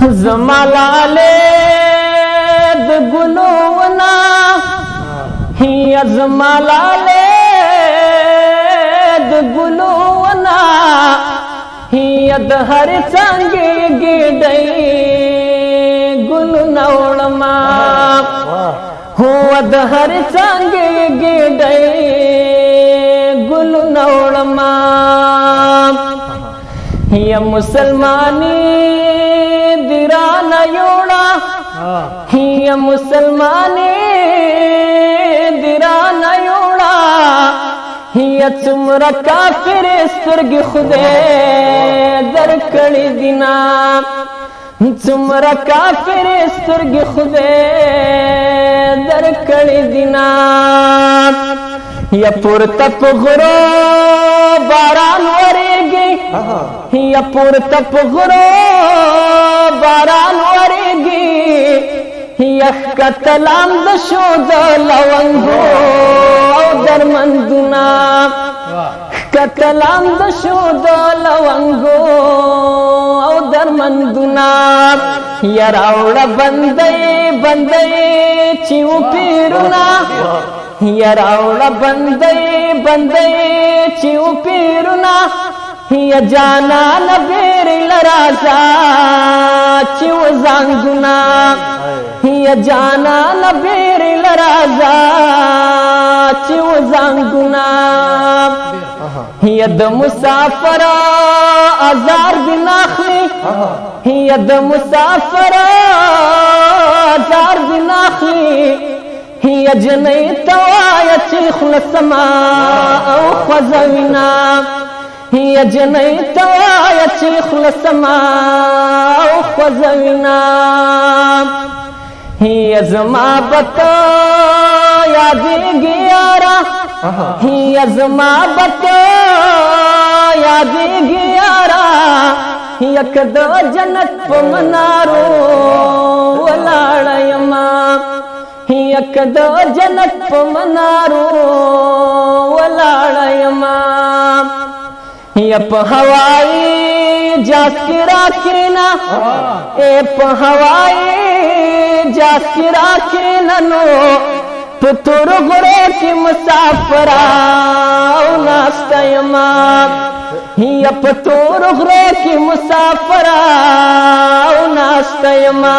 जमालाले the गुलूना he जमालाले the गुलूना ही अद हर चांगे गिडई गुलू नवळमा हो अद हर चांगे गिडई गुलू नवळमा हिया मुसलमानी दिराना योड़ा हिया मुसलमानी दिराना योड़ा हिया चुमरा काफिर सुर्ग खुदे दर कड़ी दिना चुमरा काफिर सुर्ग खुदे दर कड़ी दिना या पुर तप गुरो बारान वरेगी या पुर तप गुरो बारान वरेगी या कतलाम दशोद लवंगो दरमंदुना कतलाम दशोद लवंगो दरमंदुना या रावड़ा बंदे बंदे चिऊ पीरुना या रावड़ा बंदे बंदे चिऊ पीरुना या जाना न बेरिल राजा चिऊ जांगुना या जाना न बेरिल राजा चिऊ जांगुना यद मुसाफर आजार दिनाखली यद मुसाफर आजार दिनाखली हिया जनै तवाया चिखल समा औ खजविना हिया जनै तवाया चिखल समा औ खजविना हिया जमा बता यादी गियारा हिया जमा बता यादी गियारा हिया कदो जन्नत पमनारो वलाड़यमा हिया कदो जन्नत पमनारो वलाड़यमा हिया प हवाई जास्किरा किना ए प हवाई जास्किरा किननो पुतुर गुरे की मुसाफरा नास्तयमा हिया पुतुर गुरे की मुसाफरा नास्तयमा